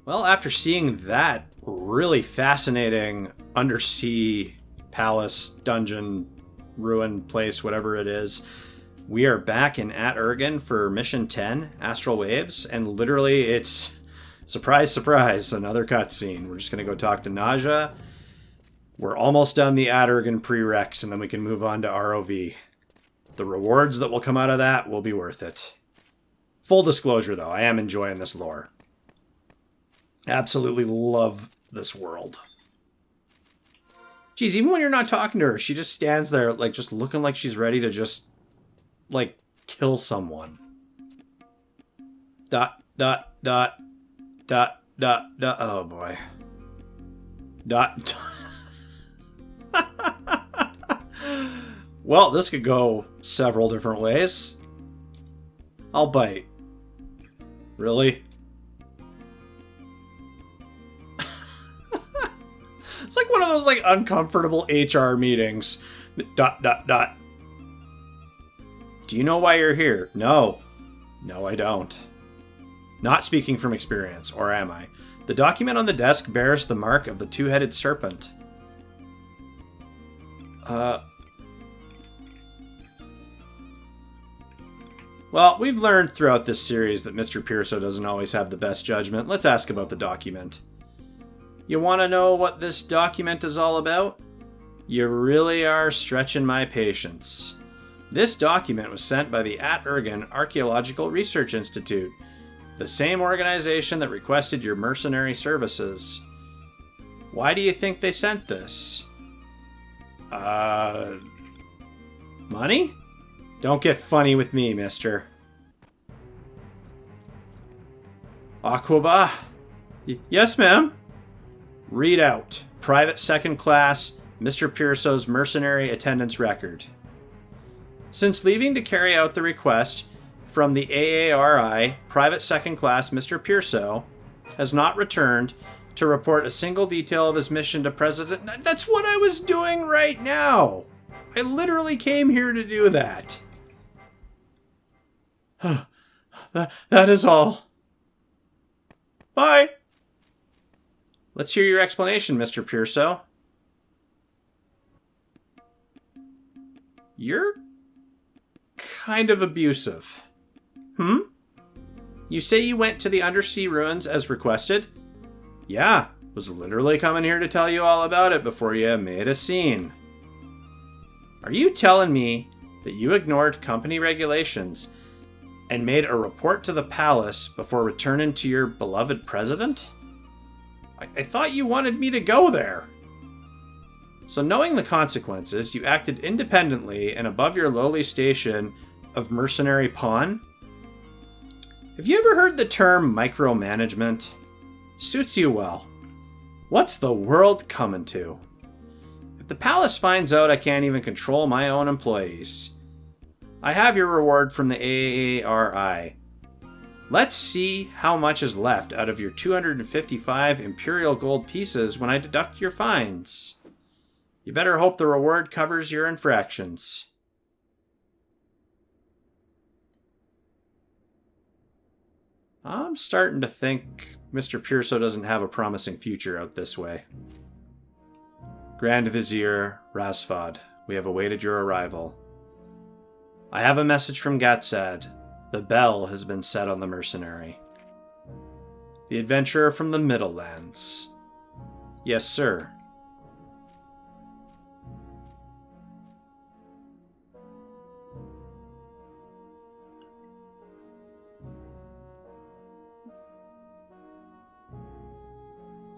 Well, after seeing that really fascinating undersea palace, dungeon, ruin place, whatever it is, we are back in Aht Urghan for Mission 10, Astral Waves, and literally it's, surprise, surprise, another cutscene. We're just going to go talk to Naja. We're almost done the Aht Urghan pre-reqs, and then we can move on to ROV. The rewards that will come out of that will be worth it. Full disclosure, though, I am enjoying this lore. Absolutely love this world. Geez, even when you're not talking to her, she just stands there, like, just looking like she's ready to just, like, kill someone. Dot, dot, dot, dot, dot, dot. Oh, boy. Dot. Well, this could go several different ways. I'll bite. Really? It's like one of those like uncomfortable HR meetings. Dot, dot, dot. Do you know why you're here? No. No, I don't. Not speaking from experience, or am I? The document on the desk bears the mark of the two-headed serpent. Well, we've learned throughout this series that Mrpierso doesn't always have the best judgment. Let's ask about the document. You want to know what this document is all about? You really are stretching my patience. This document was sent by the Aht Urghan Archaeological Research Institute, the same organization that requested your mercenary services. Why do you think they sent this? Money? Don't get funny with me, mister. Aquaba? Yes, ma'am. Read out. Private second class, Mrpierso's mercenary attendance record. Since leaving to carry out the request from the AARI, Private second class Mrpierso has not returned to report a single detail of his mission to President... That's what I was doing right now! I literally came here to do that. That is all. Bye! Let's hear your explanation, Mrpierso. You're kind of abusive. You say you went to the undersea ruins as requested? Yeah, was literally coming here to tell you all about it before you made a scene. Are you telling me that you ignored company regulations and made a report to the palace before returning to your beloved president? I thought you wanted me to go there. So knowing the consequences, you acted independently and above your lowly station of mercenary pawn? Have you ever heard the term micromanagement? Suits you well. What's the world coming to? If the palace finds out I can't even control my own employees, I have your reward from the AARI. Let's see how much is left out of your 255 Imperial gold pieces when I deduct your fines. You better hope the reward covers your infractions. I'm starting to think Mrpierso doesn't have a promising future out this way. Grand Vizier Rasfad, we have awaited your arrival. I have a message from Gatsad. The bell has been set on the mercenary. The adventurer from the Middle Lands. Yes, sir.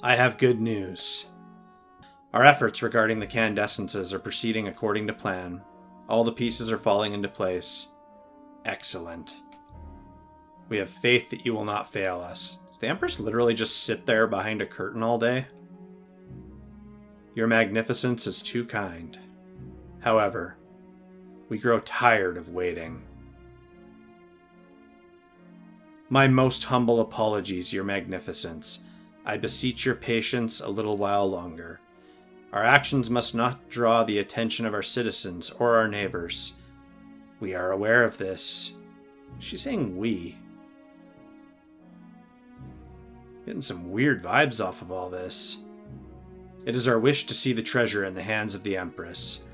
I have good news. Our efforts regarding the candescences are proceeding according to plan. All the pieces are falling into place. Excellent. We have faith that you will not fail us. Does the Empress literally just sit there behind a curtain all day? Your magnificence is too kind. However, we grow tired of waiting. My most humble apologies, Your Magnificence. I beseech your patience a little while longer. Our actions must not draw the attention of our citizens or our neighbors. We are aware of this. She's saying we. Getting some weird vibes off of all this. It is our wish to see the treasure in the hands of the Empress.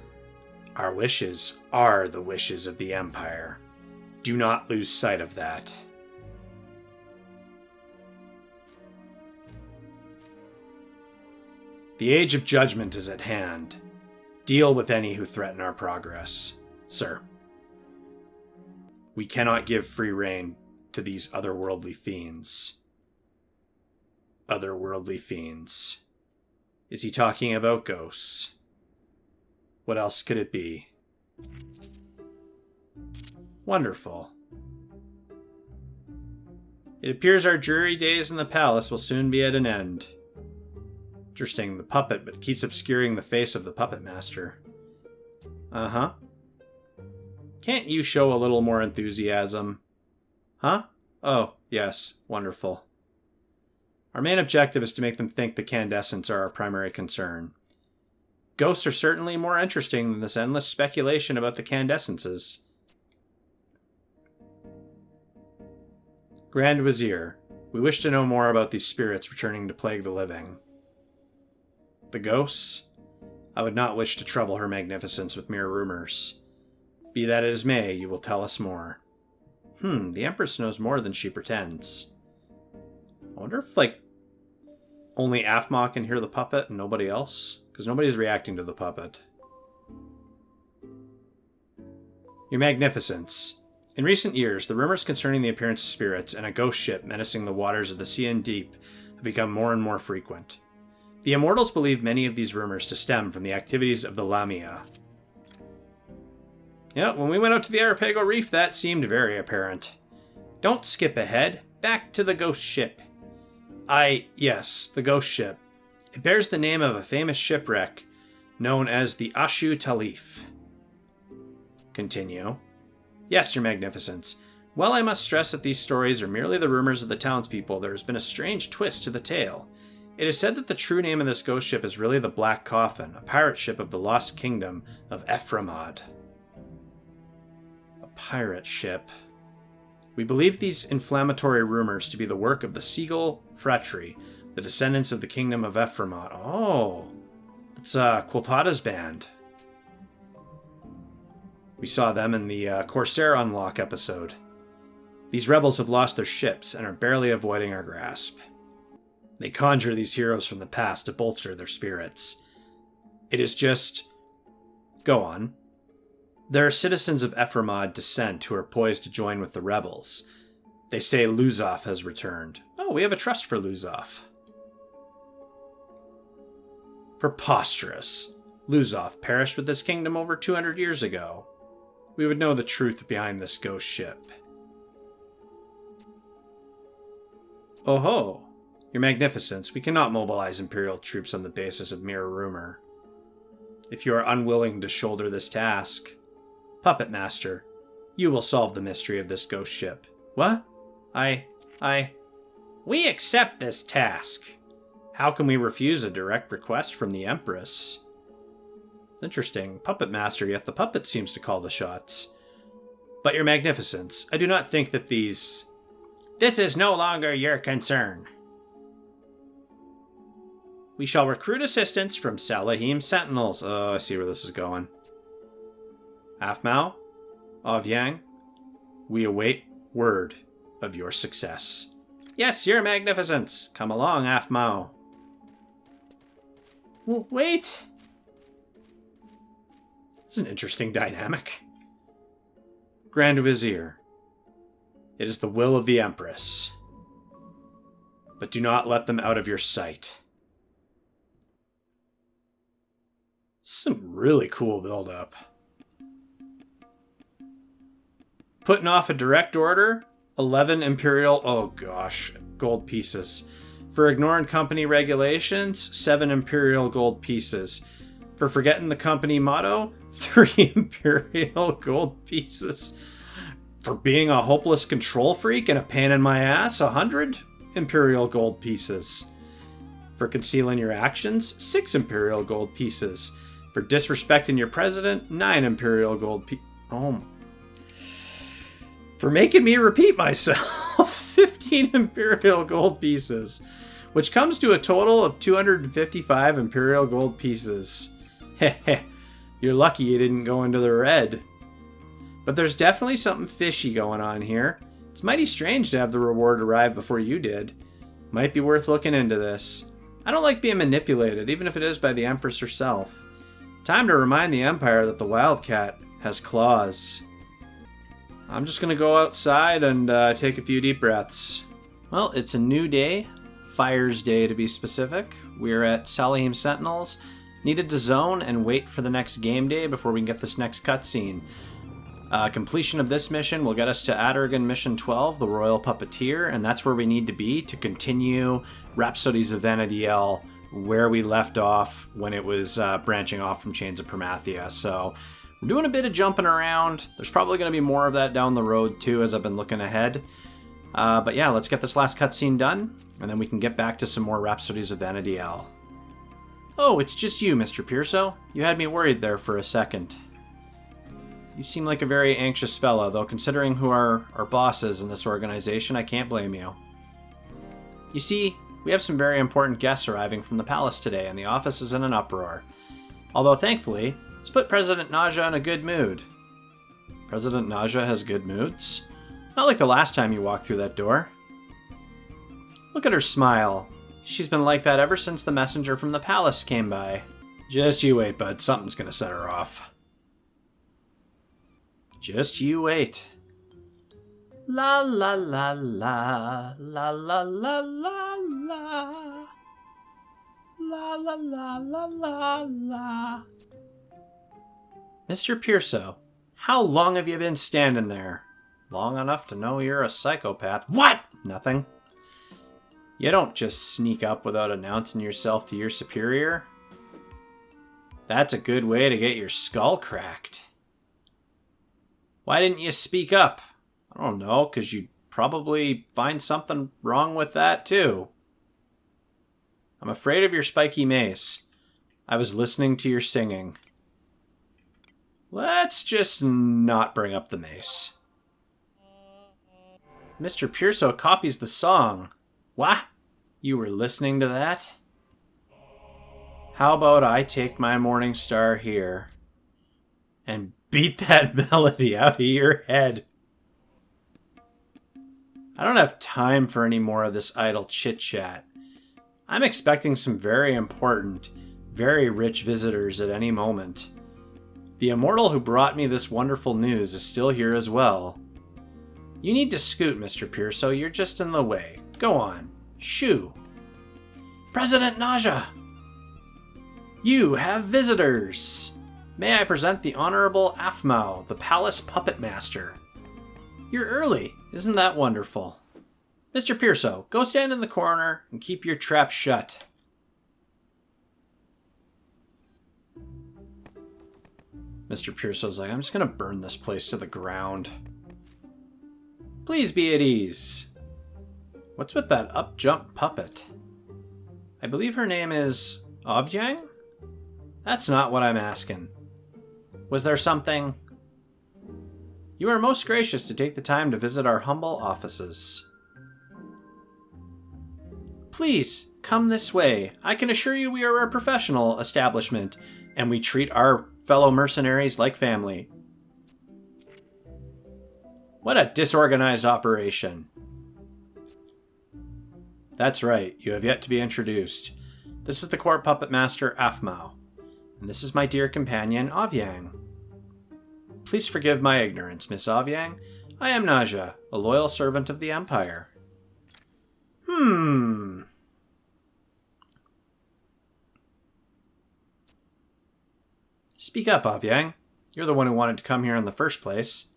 Our wishes are the wishes of the Empire. Do not lose sight of that. The age of judgment is at hand. Deal with any who threaten our progress, sir. We cannot give free rein to these otherworldly fiends. Otherworldly fiends. Is he talking about ghosts? What else could it be? Wonderful. It appears our jury days in the palace will soon be at an end. Interesting, the puppet, but keeps obscuring the face of the puppet master. Uh-huh. Can't you show a little more enthusiasm? Huh? Oh, yes. Wonderful. Our main objective is to make them think the Candescents are our primary concern. Ghosts are certainly more interesting than this endless speculation about the Candescences. Grand Vizier, we wish to know more about these spirits returning to plague the living. The ghosts? I would not wish to trouble Her Magnificence with mere rumors. Be that as may, you will tell us more. The Empress knows more than she pretends. I wonder if, only Aphmau can hear the puppet and nobody else? Because nobody's reacting to the puppet. Your Magnificence. In recent years, the rumors concerning the appearance of spirits and a ghost ship menacing the waters of the sea and deep have become more and more frequent. The Immortals believe many of these rumors to stem from the activities of the Lamia. Yeah, when we went out to the Arapago Reef, that seemed very apparent. Don't skip ahead. Back to the ghost ship. Yes, the ghost ship. It bears the name of a famous shipwreck known as the Ashu Talif. Continue. Yes, Your Magnificence. While I must stress that these stories are merely the rumors of the townspeople, there has been a strange twist to the tale. It is said that the true name of this ghost ship is really the Black Coffin, a pirate ship of the lost kingdom of Ephraimad. A pirate ship. We believe these inflammatory rumors to be the work of the Seagull Phratry, the descendants of the kingdom of Ephraimad. Oh, it's Quiltada's band. We saw them in the Corsair Unlock episode. These rebels have lost their ships and are barely avoiding our grasp. They conjure these heroes from the past to bolster their spirits. It is just... Go on. There are citizens of Ephraimad descent who are poised to join with the rebels. They say Luzoff has returned. Oh, we have a trust for Luzoff. Preposterous. Luzoff perished with his kingdom over 200 years ago. We would know the truth behind this ghost ship. Oh ho! Your Magnificence, we cannot mobilize Imperial troops on the basis of mere rumor. If you are unwilling to shoulder this task, Puppet Master, you will solve the mystery of this ghost ship. What? We accept this task. How can we refuse a direct request from the Empress? It's interesting. Puppet Master, yet the puppet seems to call the shots. But Your Magnificence, I do not think that these... This is no longer your concern. We shall recruit assistance from Salaheem Sentinels. Oh, I see where this is going. Aphmau, Ovyang, we await word of your success. Yes, Your Magnificence. Come along, Aphmau. Wait. It's an interesting dynamic. Grand Vizier, it is the will of the Empress. But do not let them out of your sight. Some really cool build-up. Putting off a direct order, 11 Imperial, oh gosh, gold pieces. For ignoring company regulations, 7 Imperial gold pieces. For forgetting the company motto, 3 Imperial gold pieces. For being a hopeless control freak and a pain in my ass, 100 Imperial gold pieces. For concealing your actions, 6 Imperial gold pieces. For disrespecting your president, 9 Imperial gold pieces. Oh. For making me repeat myself. 15 Imperial gold pieces, which comes to a total of 255 Imperial gold pieces. Heh, you're lucky you didn't go into the red. But there's definitely something fishy going on here. It's mighty strange to have the reward arrive before you did. Might be worth looking into this. I don't like being manipulated, even if it is by the Empress herself. Time to remind the Empire that the Wildcat has claws. I'm just gonna go outside and take a few deep breaths. Well, it's a new day. Fire's Day to be specific. We're at Salaheem Sentinels. Needed to zone and wait for the next game day before we can get this next cutscene. Completion of this mission will get us to Aht Urghan Mission 12, the Royal Puppeteer, and that's where we need to be to continue Rhapsodies of Vana'diel, where we left off when it was branching off from Chains of Promathia. So we're doing a bit of jumping around. There's probably going to be more of that down the road too as I've been looking ahead. But yeah, let's get this last cutscene done, and then we can get back to some more Rhapsodies of Vana'diel. Oh, it's just you, Mrpierso. You had me worried there for a second. You seem like a very anxious fella, though considering who our boss is in this organization, I can't blame you. You see, we have some very important guests arriving from the palace today, and the office is in an uproar. Although, thankfully, it's put President Naja in a good mood. President Naja has good moods? Not like the last time you walked through that door. Look at her smile. She's been like that ever since the messenger from the palace came by. Just you wait, bud. Something's gonna set her off. Just you wait. La la la la, la la la la la, la la la la la la. Mrpierso, how long have you been standing there? Long enough to know you're a psychopath. What? Nothing. You don't just sneak up without announcing yourself to your superior. That's a good way to get your skull cracked. Why didn't you speak up? I don't know, because you'd probably find something wrong with that, too. I'm afraid of your spiky mace. I was listening to your singing. Let's just not bring up the mace. Mrpierso copies the song. What? You were listening to that? How about I take my morning star here and beat that melody out of your head? I don't have time for any more of this idle chit-chat. I'm expecting some very important, very rich visitors at any moment. The immortal who brought me this wonderful news is still here as well. You need to scoot, Mrpierso. You're just in the way. Go on. Shoo. President Naja! You have visitors! May I present the Honorable Afmao, the Palace Puppet Master. You're early. Isn't that wonderful? Mrpierso, go stand in the corner and keep your trap shut. Mrpierso's like, I'm just going to burn this place to the ground. Please be at ease. What's with that up-jump puppet? I believe her name is Ovjang? That's not what I'm asking. Was there something? You are most gracious to take the time to visit our humble offices. Please, come this way. I can assure you we are a professional establishment, and we treat our fellow mercenaries like family. What a disorganized operation. That's right, you have yet to be introduced. This is the court puppet master, Afmao, and this is my dear companion, Ovjang. Please forgive my ignorance, Miss Ovjang. I am Naja, a loyal servant of the Empire. Speak up, Ovjang. You're the one who wanted to come here in the first place.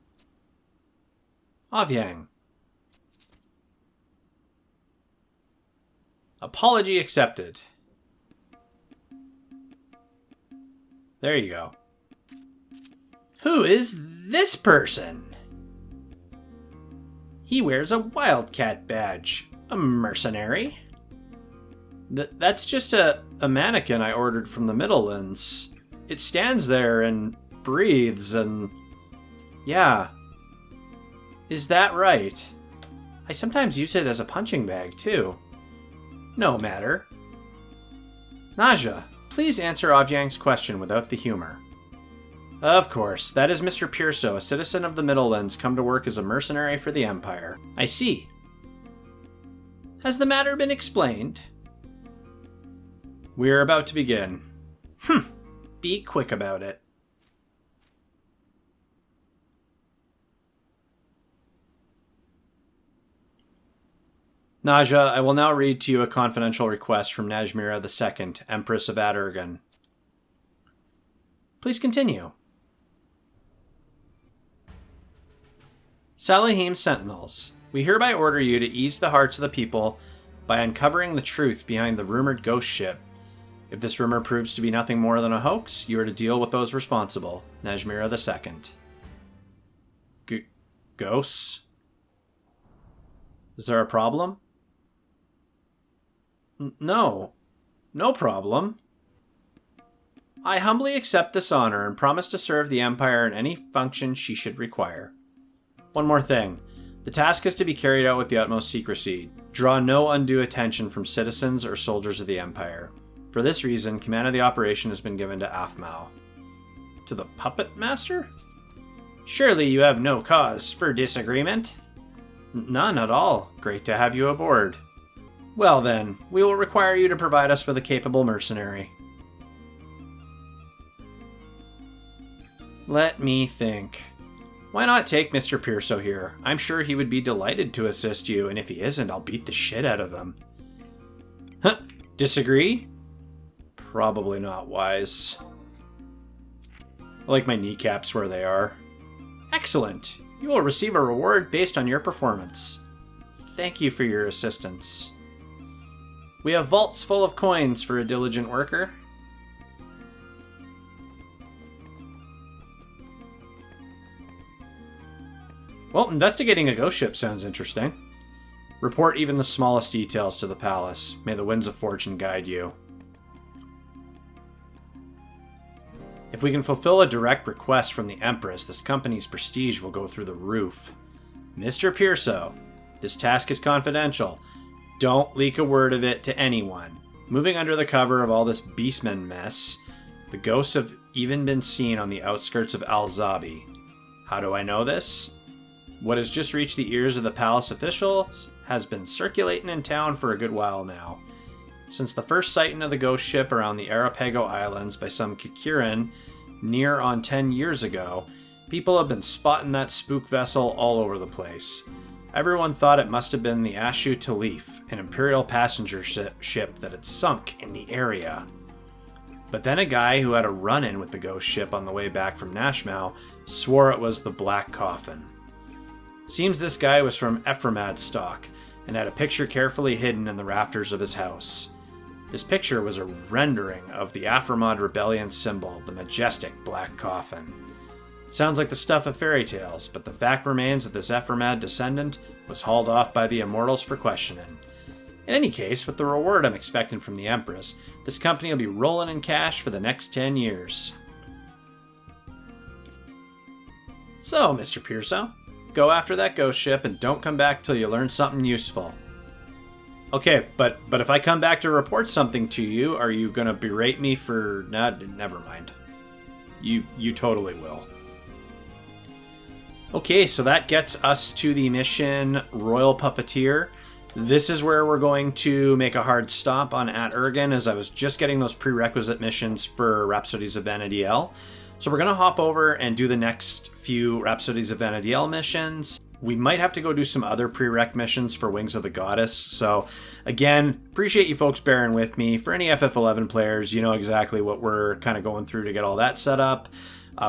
Ovjang. Apology accepted. There you go. Who is this person? He wears a Wildcat badge. A mercenary? That's just a mannequin I ordered from the Middlelands. It stands there and breathes and... Yeah. Is that right? I sometimes use it as a punching bag, too. No matter. Naja, please answer Ovjang's question without the humor. Of course, that is Mrpierso, a citizen of the Middlelands, come to work as a mercenary for the Empire. I see. Has the matter been explained? We're about to begin. Be quick about it. Naja, I will now read to you a confidential request from Najmira II, Empress of Aht Urghan. Please continue. Salaheem Sentinels, we hereby order you to ease the hearts of the people by uncovering the truth behind the rumored ghost ship. If this rumor proves to be nothing more than a hoax, you are to deal with those responsible. Najmira II. Ghosts? Is there a problem? No. No problem. I humbly accept this honor and promise to serve the Empire in any function she should require. One more thing. The task is to be carried out with the utmost secrecy. Draw no undue attention from citizens or soldiers of the Empire. For this reason, command of the operation has been given to Afmao. To the Puppet Master? Surely you have no cause for disagreement? None at all. Great to have you aboard. Well then, we will require you to provide us with a capable mercenary. Let me think. Why not take Mrpierso here? I'm sure he would be delighted to assist you, and if he isn't, I'll beat the shit out of him. Huh? Disagree? Probably not wise. I like my kneecaps where they are. Excellent. You will receive a reward based on your performance. Thank you for your assistance. We have vaults full of coins for a diligent worker. Well, investigating a ghost ship sounds interesting. Report even the smallest details to the palace. May the winds of fortune guide you. If we can fulfill a direct request from the Empress, this company's prestige will go through the roof. Mrpierso, this task is confidential. Don't leak a word of it to anyone. Moving under the cover of all this beastman mess, the ghosts have even been seen on the outskirts of Alzadaal. How do I know this? What has just reached the ears of the palace officials has been circulating in town for a good while now. Since the first sighting of the ghost ship around the Arapago Islands by some Kikiran near on 10 years ago, people have been spotting that spook vessel all over the place. Everyone thought it must have been the Ashu Talif, an Imperial passenger ship that had sunk in the area. But then a guy who had a run-in with the ghost ship on the way back from Nashmau swore it was the Black Coffin. Seems this guy was from Ephraimad stock and had a picture carefully hidden in the rafters of his house. This picture was a rendering of the Ephraimad rebellion symbol, the majestic Black Coffin. Sounds like the stuff of fairy tales, but the fact remains that this Ephraimad descendant was hauled off by the Immortals for questioning. In any case, with the reward I'm expecting from the Empress, this company will be rolling in cash for the next 10 years. So, Mrpierso, go after that ghost ship and don't come back till you learn something useful. Okay, but if I come back to report something to you, are you gonna berate me for... Nah, never mind. You totally will. Okay, so that gets us to the mission Royal Puppeteer. This is where we're going to make a hard stop on Aht Urghan, as I was just getting those prerequisite missions for Rhapsodies of Vana'diel. So we're going to hop over and do the next few Rhapsodies of Vana'diel missions. We might have to go do some other pre-req missions for Wings of the Goddess. So again, appreciate you folks bearing with me. For any FF11 players, you know exactly what we're kind of going through to get all that set up.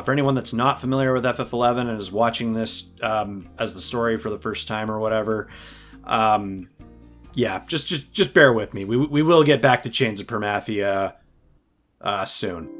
For anyone that's not familiar with FF11 and is watching this as the story for the first time or whatever, yeah, just bear with me. We will get back to Chains of Permathia soon.